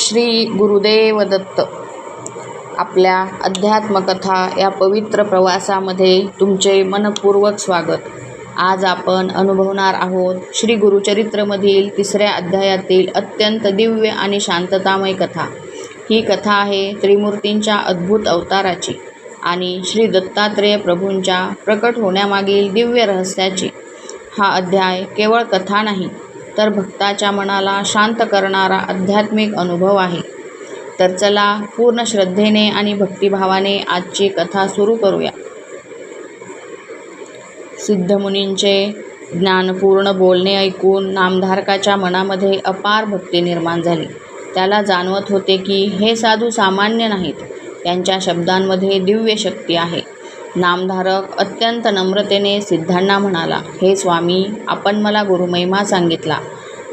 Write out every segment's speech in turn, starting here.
श्री गुरुदेव दत्त. आपल्या अध्यात्मकथा या पवित्र प्रवासामध्ये तुमचे मनपूर्वक स्वागत. आज आपण अनुभवणार आहोत श्री गुरुचरित्रमधील 3ऱ्या अध्यायातील अत्यंत दिव्य आणि शांततामय कथा. ही कथा आहे त्रिमूर्तींच्या अद्भुत अवताराची आणि श्री दत्तात्रेय प्रभूंच्या प्रकट होण्यामागील दिव्य रहस्याची. हा अध्याय केवळ कथा नाही तर भक्ताच्या मनाला शांत करणारा आध्यात्मिक अनुभव आहे. तर चला पूर्ण श्रद्धेने आणि भक्तिभावाने आजची कथा सुरू करूया. सिद्धमुनींचे ज्ञानपूर्ण बोलणे ऐकून नामधारकाच्या मनामध्ये अपार भक्ती निर्माण झाली. त्याला जाणवत होते की हे साधू सामान्य नाहीत, त्यांच्या शब्दांमध्ये दिव्य शक्ती आहे. नामधारक अत्यंत नम्रतेने सिद्धांना म्हणाला, हे स्वामी, आपण मला गुरुमहिमा सांगितला,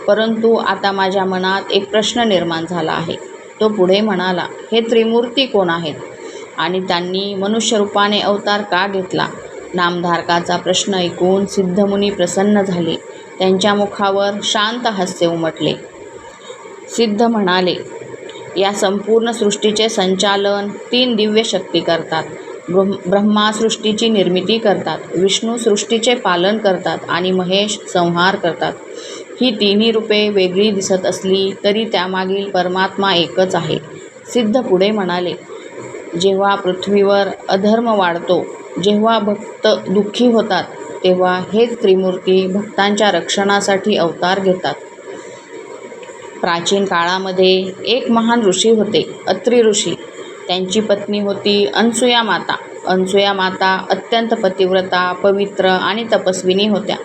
परंतु आता माझ्या मनात एक प्रश्न निर्माण झाला आहे. तो पुढे म्हणाला, हे त्रिमूर्ती कोण आहेत आणि त्यांनी मनुष्यरूपाने अवतार का घेतला? नामधारकाचा प्रश्न ऐकून सिद्धमुनी प्रसन्न झाले. त्यांच्या मुखावर शांत हास्य उमटले. सिद्ध म्हणाले, या संपूर्ण सृष्टीचे संचालन 3 दिव्य शक्ती करतात. ब्रह्मा सृष्टीची निर्मिती करतात, विष्णू सृष्टीचे पालन करतात आणि महेश संहार करतात. ही तिन्ही रूपे वेगळी दिसत असली तरी त्यामागील परमात्मा एकच आहे. सिद्ध पुढे म्हणाले, जेव्हा पृथ्वीवर अधर्म वाढतो, जेव्हा भक्त दुःखी होतात, तेव्हा हेच त्रिमूर्ती भक्तांच्या रक्षणासाठी अवतार घेतात. प्राचीन काळामध्ये एक महान ऋषी होते, अत्री ऋषी. त्यांची पत्नी होती अनसूया माता. अनसूया माता अत्यंत पतिव्रता, पवित्र आणि तपस्विनी होत्या.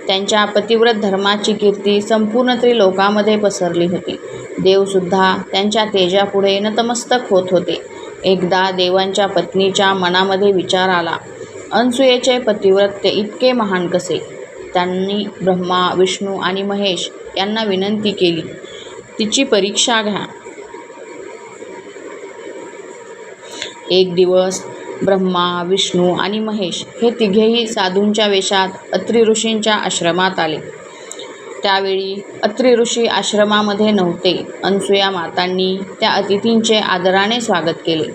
त्यांच्या पतिव्रत धर्माची कीर्ती संपूर्ण त्रिलोकामध्ये पसरली होती. देवसुद्धा त्यांच्या तेजापुढे नतमस्तक होत होते. एकदा देवांच्या पत्नीच्या मनामध्ये विचार आला, अनसूयेचे पतिव्रत्य इतके महान कसे? त्यांनी ब्रह्मा, विष्णू आणि महेश यांना विनंती केली, तिची परीक्षा घ्या. एक दिवस ब्रह्मा, विष्णू आणि महेश हे तिघेही साधूंच्या वेशात अत्री ऋषींच्या आश्रमात आले. त्यावेळी अत्री ऋषी आश्रमामध्ये नव्हते. अनसूया मातांनी त्या अतिथींचे आदराने स्वागत केले.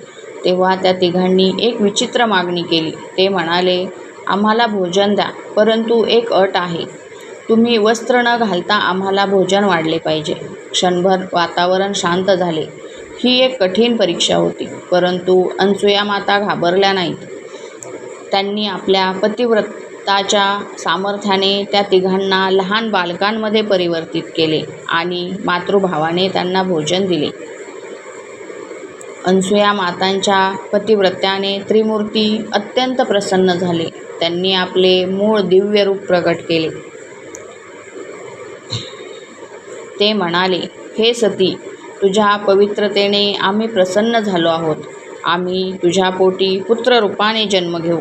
तेव्हा त्या तिघांनी एक विचित्र मागणी केली. ते म्हणाले, आम्हाला भोजन द्या, परंतु एक अट आहे. तुम्ही वस्त्र न घालता आम्हाला भोजन वाढले पाहिजे. क्षणभर वातावरण शांत झाले. ही एक कठीण परीक्षा होती, परंतु अनसूया माता घाबरल्या नाहीत. त्यांनी आपल्या पतिव्रताच्या सामर्थ्याने त्या तिघांना लहान बालकांमध्ये परिवर्तित केले आणि मातृभावाने त्यांना भोजन दिले. अनसूया मातांच्या पतिव्रत्याने त्रिमूर्ती अत्यंत प्रसन्न झाले. त्यांनी आपले मूळ दिव्य रूप प्रकट केले. ते म्हणाले, हे सती, तुझ्या पवित्रतेने आम्ही प्रसन्न झालो आहोत. आम्ही तुझ्या पोटी पुत्ररूपाने जन्म घेऊ.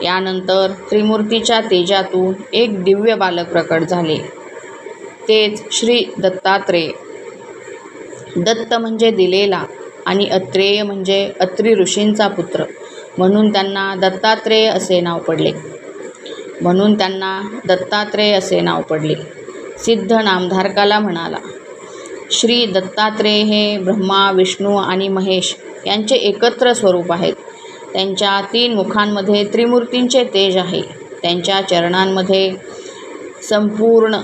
यानंतर त्रिमूर्तीच्या तेजातून एक दिव्य बालक प्रकट झाले. तेच श्री दत्तात्रेय. दत्त म्हणजे दिलेला आणि अत्रेय म्हणजे अत्री ऋषींचा पुत्र, म्हणून त्यांना दत्तात्रेय असे नाव पडले. सिद्ध नामधारकाला म्हणाला, श्री दत्तात्रेय हे ब्रह्मा, विष्णू आणि महेश यांचे एकत्र स्वरूप आहेत. त्यांच्या 3 मुखांमध्ये त्रिमूर्तींचे तेज आहे. त्यांच्या चरणांमध्ये संपूर्ण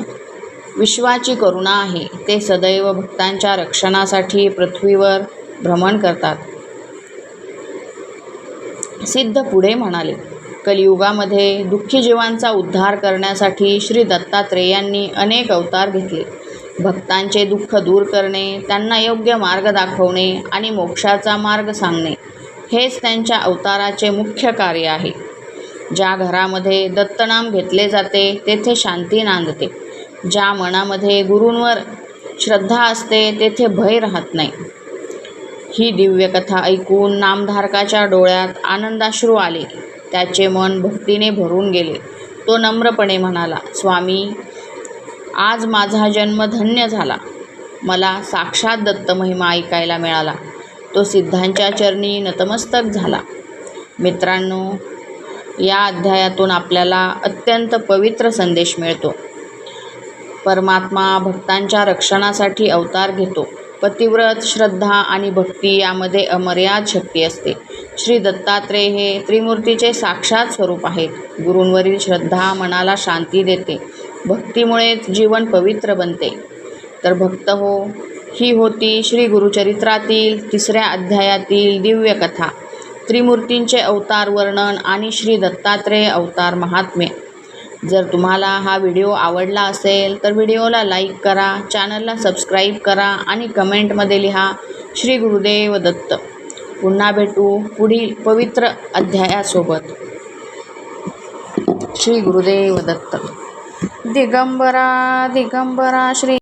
विश्वाची करुणा आहे. ते सदैव भक्तांच्या रक्षणासाठी पृथ्वीवर भ्रमण करतात. सिद्ध पुढे म्हणाले, कलियुगामध्ये दुःखी जीवांचा उद्धार करण्यासाठी श्री दत्तात्रेयांनी अनेक अवतार घेतले. भक्तांचे दुःख दूर करणे, त्यांना योग्य मार्ग दाखवणे आणि मोक्षाचा मार्ग सांगणे हेच त्यांच्या अवताराचे मुख्य कार्य आहे. ज्या घरामध्ये दत्तनाम घेतले जाते तेथे शांती नांदते. ज्या मनामध्ये गुरूंवर श्रद्धा असते तेथे भय राहत नाही. ही दिव्य कथा ऐकून नामधारकाच्या डोळ्यात आनंदाश्रू आले. त्याचे मन भक्तीने भरून गेले. तो नम्रपणे म्हणाला, स्वामी, आज माझा जन्म धन्य झाला. मला साक्षात दत्त महिमा ऐकायला मिळाला. तो सिद्धांच्या चरणी नतमस्तक झाला. मित्रांनो, या अध्यायातून आपल्याला अत्यंत पवित्र संदेश मिळतो. परमात्मा भक्तांच्या रक्षणासाठी अवतार घेतो. पतिव्रत, श्रद्धा आणि भक्ती यामध्ये अमर्याद शक्ती असते. श्री दत्तात्रेय हे त्रिमूर्तीचे साक्षात स्वरूप आहेत. गुरूंवरील श्रद्धा मनाला शांती देते. भक्तीमुळेच जीवन पवित्र बनते. तर भक्त हो, ही होती श्री गुरुचरित्रातील 3ऱ्या अध्यायातील दिव्य कथा, त्रिमूर्तींचे अवतार वर्णन आणि श्री दत्तात्रेय अवतार महात्म्य. जर तुम्हाला हा व्हिडिओ आवडला असेल तर व्हिडिओला लाईक करा, चॅनलला सबस्क्राईब करा आणि कमेंटमध्ये लिहा श्री गुरुदेव दत्त. पुन्हा भेटू पुढील पवित्र अध्यायासोबत. श्री गुरुदेव दत्त. दिगंबरा दिगंबरा श्री